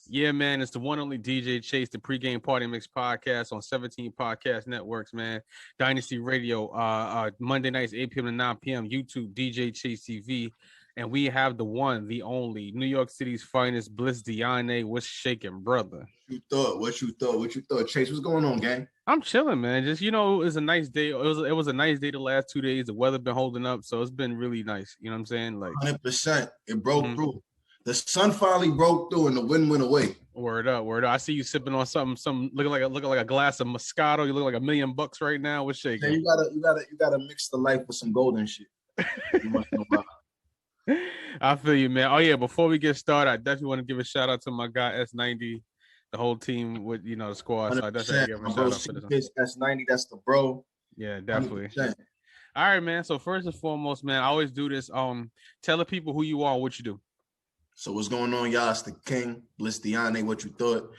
Yeah, man, it's the one only DJ Chase, the pregame party mix podcast on 17 podcast networks, man. Dynasty Radio, Monday nights 8 p.m. to 9 p.m. YouTube DJ Chase TV, and we have the one, the only New York City's finest Bliss Diane. What's shaking, brother? What you thought? Chase, what's going on, gang? I'm chilling, man. Just it's a nice day. It was a nice day the last 2 days. The weather been holding up, so it's been really nice. You know what I'm saying? Like 100%. It broke through. The sun finally broke through and the wind went away. Word up. I see you sipping on something looking like a glass of Moscato. You look like $1 million right now. What's shaking? Yeah, you gotta mix the life with some golden shit. I feel you, man. Oh yeah, before we get started, I definitely want to give a shout out to my guy S90, the whole team with the squad. So I definitely give him a shout out for this one. S90, that's the bro. Yeah, definitely. 100%. All right, man. So first and foremost, man, I always do this. Tell the people who you are, what you do. So what's going on, y'all? It's the King, Bliss Diane, what you thought.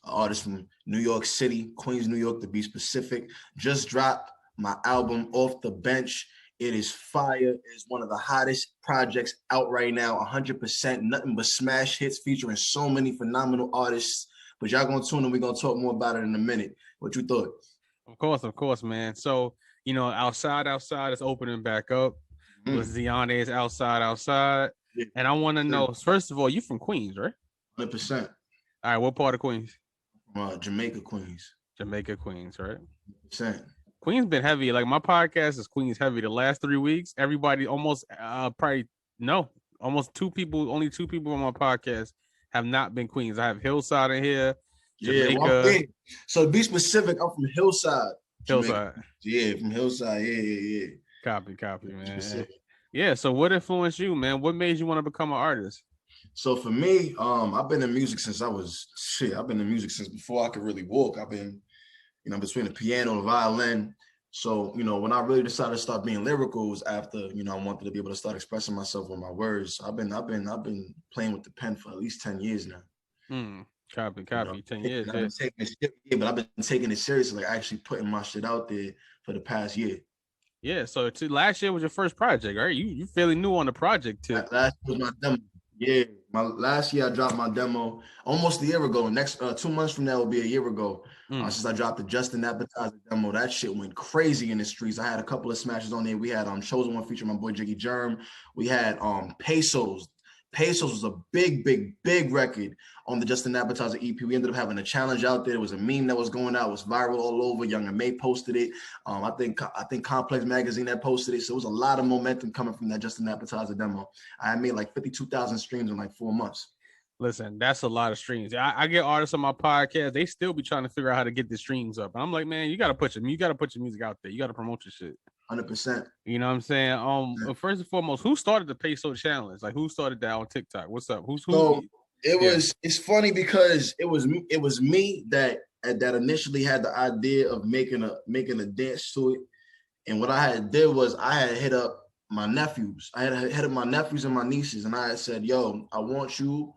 An artist from New York City, Queens, New York, to be specific. Just dropped my album, Off the Bench. It is fire. It is one of the hottest projects out right now, 100%. Nothing but smash hits featuring so many phenomenal artists. But y'all gonna tune in. We're gonna talk more about it in a minute. What you thought? Of course, man. So, outside is opening back up. Blissdiane is outside. Yeah. And I want to know, first of all, you from Queens, right? 100%. All right, what part of Queens? Jamaica, Queens. Jamaica, Queens, right? 100%. Queens been heavy. Like my podcast is Queens heavy. The last 3 weeks, everybody almost only two people on my podcast have not been Queens. I have Hillside in here, Jamaica. Yeah, so to be specific, I'm from Hillside. Hillside. Yeah, from Hillside. Yeah. Copy, man. Yeah, so what influenced you, man? What made you want to become an artist? So for me, I've been in music since I've been in music since before I could really walk. I've been, between the piano and the violin. So, when I really decided to start being lyrical was after, I wanted to be able to start expressing myself with my words. I've been playing with the pen for at least 10 years now. Copy. 10 years. But I've been taking it seriously, like actually putting my shit out there for the past year. Yeah, so last year was your first project, right? You fairly new on the project too. Last year was my demo. Yeah, last year I dropped my demo almost a year ago. Next 2 months from now will be a year ago since I dropped the Justin Appetizer demo. That shit went crazy in the streets. I had a couple of smashes on there. We had Chosen One featuring my boy Jiggy Germ. We had Pesos. Pesos was a big record on the Justin Appetizer EP. We ended up having a challenge out there. It was a meme that was going out. It was viral all over. Young and May posted it. I think Complex Magazine that posted it. So it was a lot of momentum coming from that Justin Appetizer demo. I made like 52,000 streams in like 4 months. Listen, that's a lot of streams. I get artists on my podcast. They still be trying to figure out how to get the streams up. And I'm like, man, you got to put your music out there. You got to promote your shit. 100%. You know what I'm saying? First and foremost, who started the Peso challenge? Like, who started that on TikTok? What's up? Who? So it's funny because it was me that initially had the idea of making a dance to it. And what I had did was I had hit up my nephews. I had hit up my nephews and my nieces, and I had said, "Yo, I want you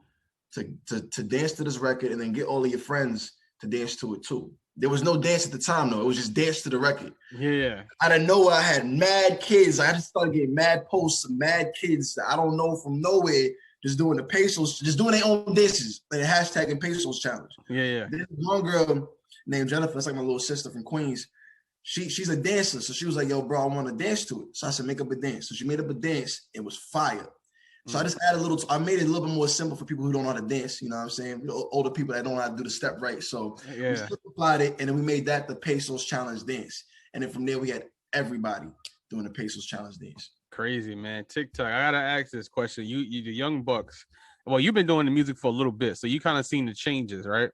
to dance to this record, and then get all of your friends to dance to it too." There was no dance at the time, though. It was just dance to the record. Yeah. Out of nowhere, I had mad kids. I just started getting mad posts of mad kids that I don't know from nowhere, just doing the pesos, just doing their own dances, like hashtagging pesos challenge. Yeah. There's one girl named Jennifer. That's like my little sister from Queens. She's a dancer, so she was like, "Yo, bro, I want to dance to it." So I said, "Make up a dance." So she made up a dance. It was fire. So I just added I made it a little bit more simple for people who don't know how to dance, you know what I'm saying? Older people that don't know how to do the step right. So we simplified it, and then we made that the Pesos Challenge dance. And then from there, we had everybody doing the Pesos Challenge dance. Crazy, man. TikTok. I got to ask this question. You the young bucks, well, you've been doing the music for a little bit, so you kind of seen the changes, right?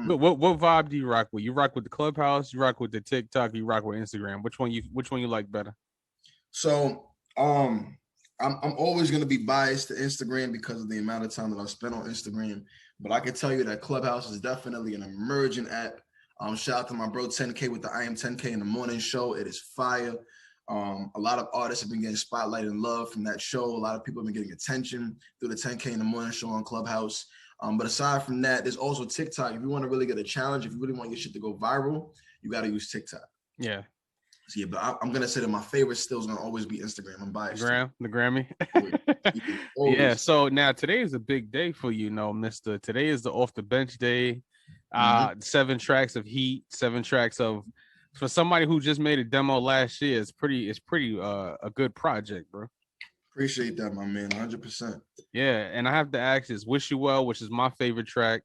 What vibe do you rock with? You rock with the Clubhouse, you rock with the TikTok, you rock with Instagram. Which one you like better? So, I'm always going to be biased to Instagram because of the amount of time that I've spent on Instagram. But I can tell you that Clubhouse is definitely an emerging app. Shout out to my bro 10K with the I Am 10K in the morning show. It is fire. A lot of artists have been getting spotlight and love from that show. A lot of people have been getting attention through the 10K in the morning show on Clubhouse. But aside from that, there's also TikTok. If you want to really get a challenge, if you really want your shit to go viral, you got to use TikTok. Yeah. So yeah, but I'm gonna say that my favorite still is gonna always be Instagram. I'm biased. The Grammy. Always. Yeah. So now today is a big day for you, know, Mister. Today is the off the bench day. 7 tracks of heat, 7 tracks of for somebody who just made a demo last year. It's pretty a good project, bro. Appreciate that, my man. 100%. Yeah, and I have to ask this "Wish You Well," which is my favorite track.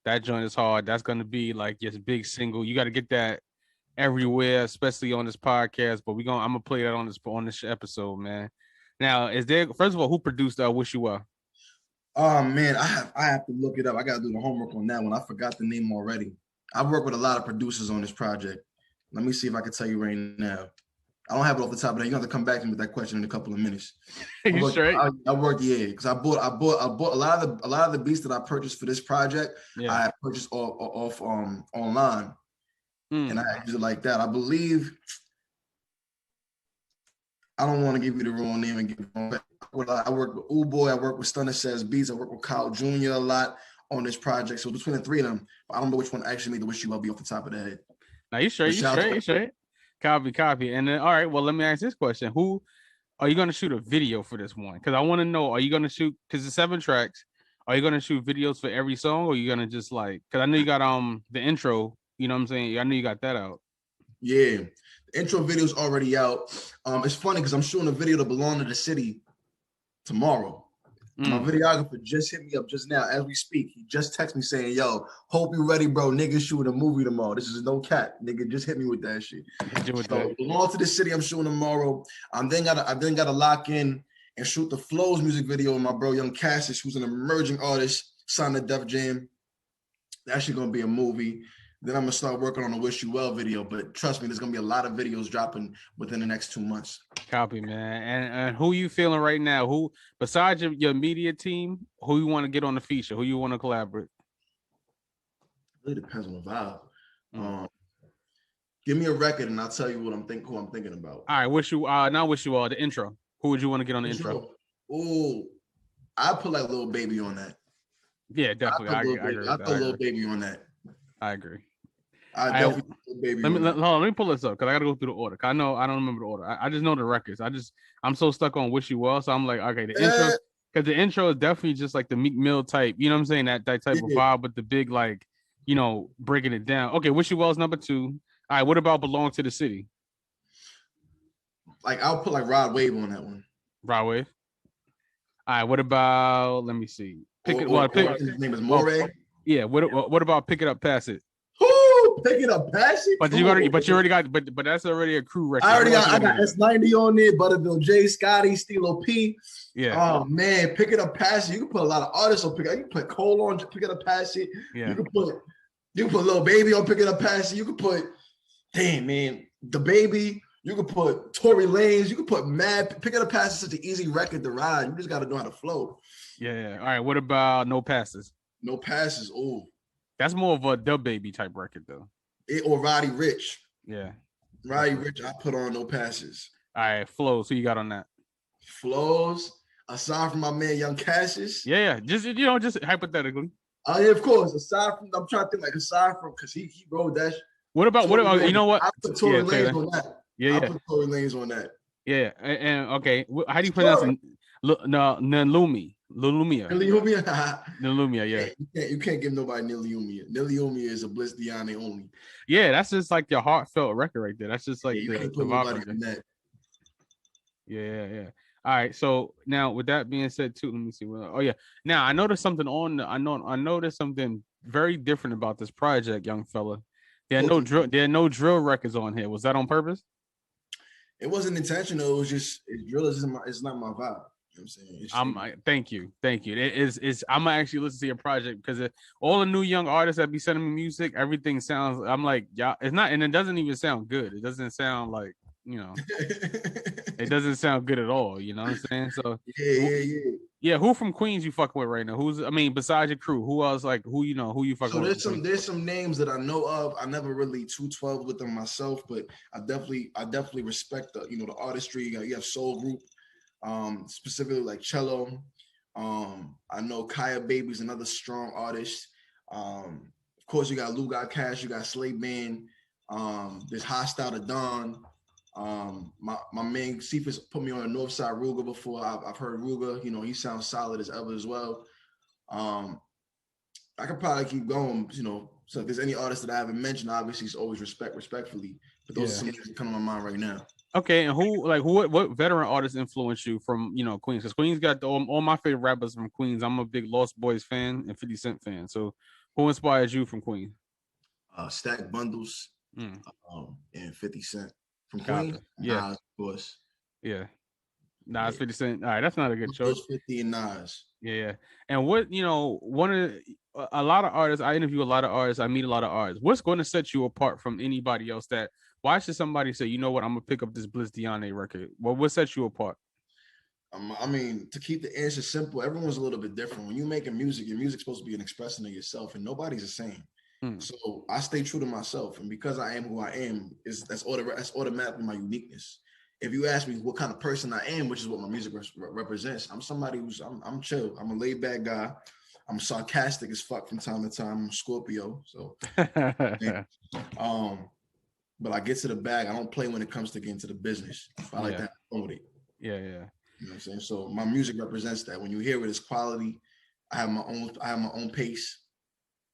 That joint is hard. That's gonna be like your big single. You got to get that everywhere, especially on this podcast. But I'm gonna play that on this episode, man. Now, is there first of all who produced "Wish You Well"? Oh man, I have to look it up. I gotta do the homework on that one. I forgot the name already. I've worked with a lot of producers on this project. Let me see if I can tell you right now. I don't have it off the top of that. You have to come back to me with that question in a couple of minutes. You straight? I worked, yeah, because I bought a lot of the beats that I purchased for this project. Yeah. I purchased off online, and I use it like that. I believe. I don't want to give you the wrong name and give it wrong. I work with Boy. I work with Stunner Says Beats. I work with Kyle Jr. a lot on this project. So between the 3 of them, I don't know which one actually made the Wish You Well be off the top of the head. Now you straight. Copy. And then all right. Well, let me ask this question: who are you going to shoot a video for this one? Because I want to know: are you going to shoot? Because it's 7 tracks. Are you going to shoot videos for every song, or are you going to just like? Because I know you got the intro. You know what I'm saying? I know you got that out. Yeah. The intro video is already out. It's funny because I'm shooting a video to Belong to the City tomorrow. My videographer just hit me up just now as we speak. He just texted me saying, yo, hope you ready, bro. Nigga shooting a movie tomorrow. This is no cat. Nigga just hit me with that shit. So Belong to the City, I'm shooting tomorrow. I then gotta lock in and shoot the Flows music video with my bro Young Cassius, who's an emerging artist, signed to Def Jam. That's actually gonna be a movie. Then I'm gonna start working on a Wish You Well video. But trust me, there's gonna be a lot of videos dropping within the next 2 months. Copy, man. And who you feeling right now? Who besides your media team, who you want to get on the feature? Who you want to collaborate? It really depends on the vibe. Give me a record and I'll tell you who I'm thinking about. All right, Wish You Well, the intro. Who would you want to get on the intro? Oh, I put like Lil Baby on that. Yeah, definitely. I agree. I put Lil Baby on that. I agree. Let me pull this up because I gotta go through the order. I don't remember the order. I just know the records. I'm so stuck on Wish You Well, so I'm like, okay, the intro, because the intro is definitely just like the Meek Mill type, you know what I'm saying? That type of vibe with the big, like, you know, breaking it down. Okay, Wish You Well is number 2. All right, what about Belong to the City? Like I'll put like Rod Wave on that one. Rod Wave. All right, what about? Let me see. His name is Moray. Yeah. What about Pick It Up, Pass It? Pick It Up, Pass It. But you already got. But that's already a crew record. I got S90 on there. Butterville J, Scotty, Stilo P. Yeah. Oh man, Pick It Up, Pass It. You can put a lot of artists on Pick It Up. You can put Cole on Pick It Up, Pass It. Yeah. You can put Lil Baby on Pick It Up, Pass It. You can put, damn man, The Baby. You can put Tory Lanez. You can put Mad. Pick It Up, Pass It. Such an easy record to ride. You just got to know how to flow. Yeah. All right. What about No Passes? No Passes. Oh. That's more of a Dub Baby type record, though. Or Roddy Rich. Yeah. Roddy Rich, I put on No Passes. All right, Flows. Who you got on that? Flows, aside from my man Young Cassius. Yeah. Just hypothetically. Oh, yeah, of course. I'm trying to think aside from because he wrote that. What about you know what? I put Tory Lanez on that. I put Tory Lanez on that. Yeah. And okay, how do you pronounce it? Nilumia. Yeah. You can't give nobody Nilumia. Nilumia is a Bliss Diane only. Yeah, that's just like your heartfelt record right there. That's just like you can't put nobody on that. Yeah. All right. So now, with that being said, too, let me see. Oh yeah. Now I noticed something I noticed something very different about this project, young fella. There are no drill records on here. Was that on purpose? It wasn't intentional. It was just drill it's not my vibe. You know what I'm saying? Thank you. It is. I'm gonna actually listen to your project because all the new young artists that be sending me music, everything sounds. I'm like, yeah, it's not, and it doesn't even sound good. It doesn't sound like, you know, it doesn't sound good at all. You know what I'm saying? So yeah. Who from Queens you fucking with right now? Besides your crew, who else who you fucking with? So there's some names that I know of. I never really 212 with them myself, but I definitely respect the artistry. You have Soul Group. Specifically like Cello. I know Kaya Baby's another strong artist. Of course, you got Lou Got Cash, you got Slave Man, there's Hostile to Dawn. My man Cephas put me on the North Side Ruger before. I've heard Ruger. You know, he sounds solid as ever as well. I could probably keep going. You know, so if there's any artists that I haven't mentioned, obviously it's always respectfully. But those are some names that come to my mind right now. Okay, and what veteran artists influenced you from Queens? Because Queens got all my favorite rappers from Queens. I'm a big Lost Boys fan and 50 Cent fan. So who inspired you from Queens? Stack Bundles, and 50 Cent from Queens. Yeah, Nas, of course. Yeah, Nas, 50 Cent. All right, that's not a good choice. 50 and Nas. Yeah, and what a lot of artists. I interview a lot of artists. I meet a lot of artists. What's going to set you apart from anybody else? Why should somebody say, you know what, I'm gonna pick up this Bliss Diane record? What sets you apart? I mean, to keep the answer simple, everyone's a little bit different. When you're making music, your music's supposed to be an expression of yourself, and nobody's the same. So I stay true to myself, and because I am who I am, that's automatically my uniqueness. If you ask me what kind of person I am, which is what my music represents, I'm somebody who's I'm chill. I'm a laid back guy. I'm sarcastic as fuck from time to time. I'm a Scorpio, so but I get to the bag. I don't play when it comes to getting to the business. I like that. Yeah. You know what I'm saying? So my music represents that. When you hear it, it's quality. I have my own pace,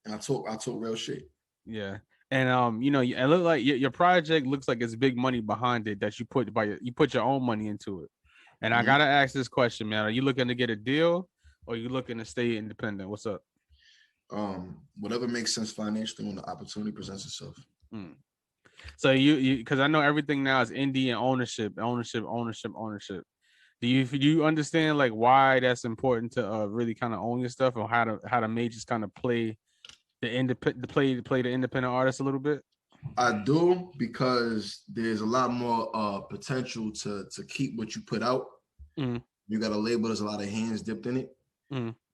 and I talk real shit. Yeah. And it look like your project looks like it's big money behind it that you put your own money into it. And I gotta ask this question, man. Are you looking to get a deal or are you looking to stay independent? What's up? Whatever makes sense financially when the opportunity presents itself. So you because I know everything now is indie and ownership. Do you understand like why that's important to really kind of own your stuff, or how to majors kind of play the independent artist a little bit? I do, because there's a lot more potential to keep what you put out. You got a label, there's a lot of hands dipped in it.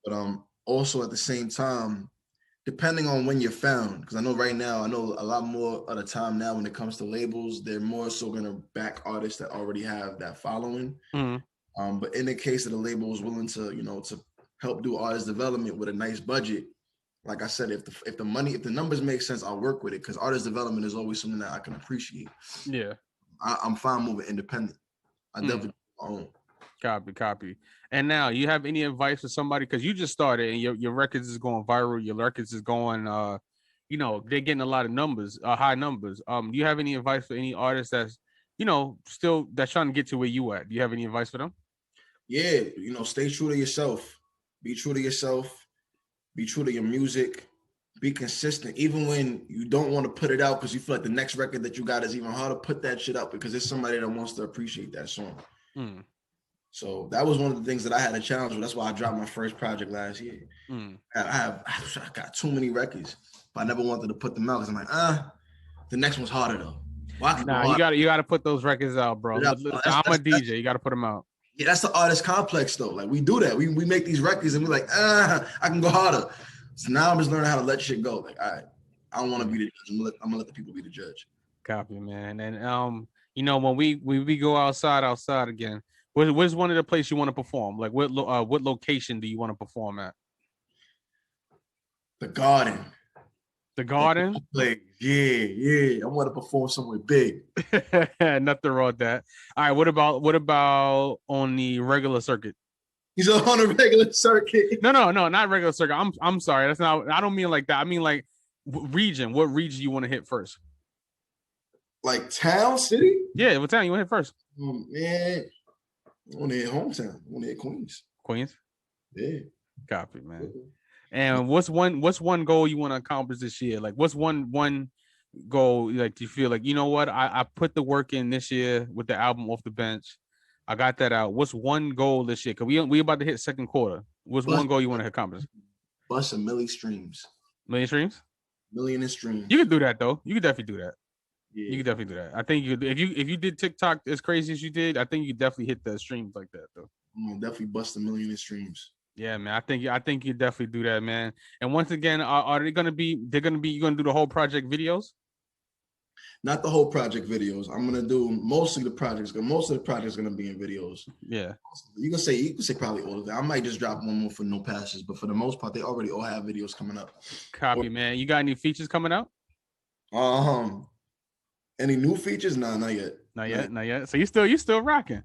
But also at the same time, depending on when you're found, because I know a lot more of the time now when it comes to labels, they're more so going to back artists that already have that following. But in the case that the label is willing to, to help do artist development with a nice budget, like I said, if the numbers make sense, I'll work with it, because artist development is always something that I can appreciate. Yeah, I'm fine moving independent. I definitely own. Copy. And now, you have any advice for somebody, because you just started and your records is going viral, your records is going, they're getting a lot of numbers, high numbers. Do you have any advice for any artist that's, still that's trying to get to where you at? Do you have any advice for them? Yeah, stay true to yourself. Be true to yourself. Be true to your music. Be consistent. Even when you don't want to put it out because you feel like the next record that you got is even harder, put that shit out, because there's somebody that wants to appreciate that song. So that was one of the things that I had a challenge with. That's why I dropped my first project last year. I got too many records, but I never wanted to put them out because I'm like, the next one's harder though. You got to put those records out, bro. I'm a DJ. You got to put them out. Yeah, that's the artist complex though. Like, we do that. We make these records and we're like, I can go harder. So now I'm just learning how to let shit go. Like, all right, I don't want to be the judge. I'm gonna let the people be the judge. Copy, man. And when we go outside again, where's one of the places you want to perform? Like, what location do you want to perform at? The Garden. The Garden? Like, yeah. I want to perform somewhere big. Nothing wrong with that. All right, what about on the regular circuit? He's on a regular circuit. No, not regular circuit. I'm sorry. That's not. I don't mean like that. I mean like region. What region you want to hit first? Like town, city? Yeah, what town you want to hit first? Man, I want to hit hometown. I want to hit Queens. Queens? Yeah. Copy, man. And what's one goal you want to accomplish this year? Like, what's one goal? Like, you feel like, you know what? I put the work in this year with the album Off the Bench. I got that out. What's one goal this year? Because we about to hit second quarter. What's one goal you want to accomplish? Bust a million streams. Million streams? Million streams. You can do that though. You can definitely do that. Yeah. You can definitely do that. I think if you did TikTok as crazy as you did, I think you definitely hit the streams like that though. I'm gonna definitely bust a million streams. Yeah, man. I think you definitely do that, man. And once again, are they gonna be? You're gonna do the whole project videos? Not the whole project videos. I'm gonna do mostly the projects. Most of the projects gonna be in videos. Yeah. You can say probably all of that. I might just drop one more for no passes, but for the most part, they already all have videos coming up. Copy, man. You got any features coming out? Any new features? Nah, not yet. Not yet. So you still rocking?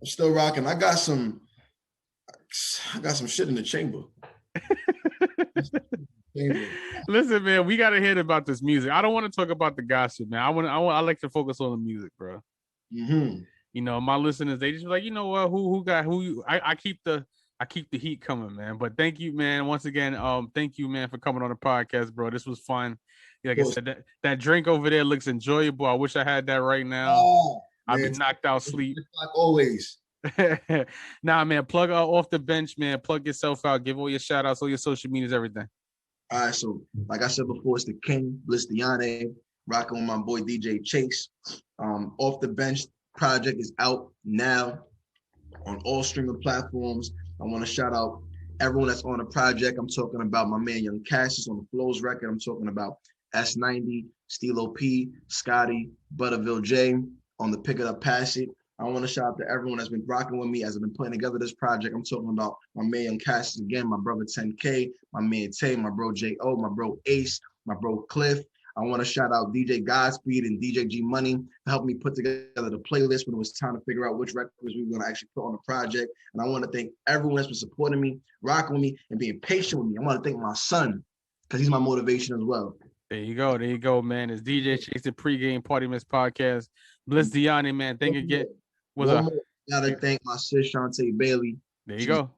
I'm still rocking. I got some shit in the chamber. Listen, man, we gotta hear about this music. I don't want to talk about the gossip, man. I like to focus on the music, bro. Mm-hmm. You know, my listeners, they just like, you know what, who got who? I keep the heat coming, man. But thank you, man. Once again, thank you, man, for coming on the podcast, bro. This was fun. Like I said, that drink over there looks enjoyable. I wish I had that right now. Oh, I've been knocked out sleep. Like always. Nah, man, plug off the bench, man. Plug yourself out. Give all your shout outs, all your social medias, everything. All right, so like I said before, it's the King, Bliss Diane, rocking with my boy DJ Chase. Off the Bench project is out now on all streaming platforms. I want to shout out everyone that's on the project. I'm talking about my man Young Cassius on the Flows record. I'm talking about S90, Stilo P, Scotty, Butterville J on the Pick It Up Pass It. I want to shout out to everyone that's been rocking with me as I've been putting together this project. I'm talking about my man Young Cassius again, my brother 10K, my man Tay, my bro J.O., my bro Ace, my bro Cliff. I want to shout out DJ Godspeed and DJ G Money to help me put together the playlist when it was time to figure out which records we were going to actually put on the project. And I want to thank everyone that's been supporting me, rocking with me, and being patient with me. I want to thank my son because he's my motivation as well. There you go, man. It's DJ Chase, the pregame party mix podcast. Bliss Diane, man. Thank you again. What's up? Gotta thank my sis Shantae Bailey. There you go.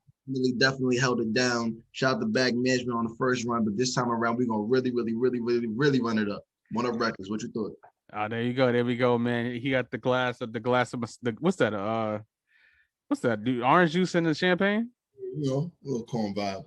Definitely held it down. Shout out to Bag Management on the first run, but this time around we're gonna really run it up. One of records. What you thought? There you go. There we go, man. He got the glass of what's that? What's that, dude? Orange juice and the champagne? You know, a little corn vibe.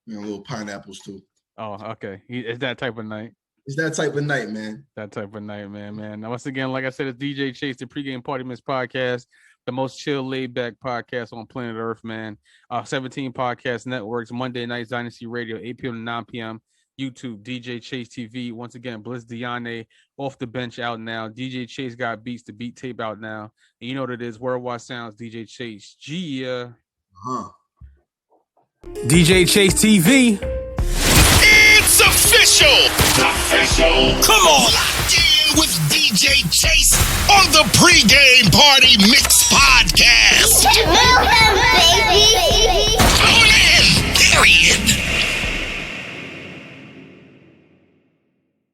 You know, a little pineapples too. Oh, okay. It's that type of night. It's that type of night, man. That type of night, man. Now, once again, like I said, it's DJ Chase, the pregame party mix podcast, the most chill, laid back podcast on planet Earth, man. 17 podcast networks, Monday nights, Dynasty Radio, 8 p.m. to 9 p.m. YouTube, DJ Chase TV. Once again, Bliss Diane, Off the Bench out now. DJ Chase Got Beats, the beat tape out now. And you know what it is, Worldwide Sounds, DJ Chase. DJ Chase TV. It's official. Come on. Locked in with DJ Chase on the Pregame Party Mix Podcast.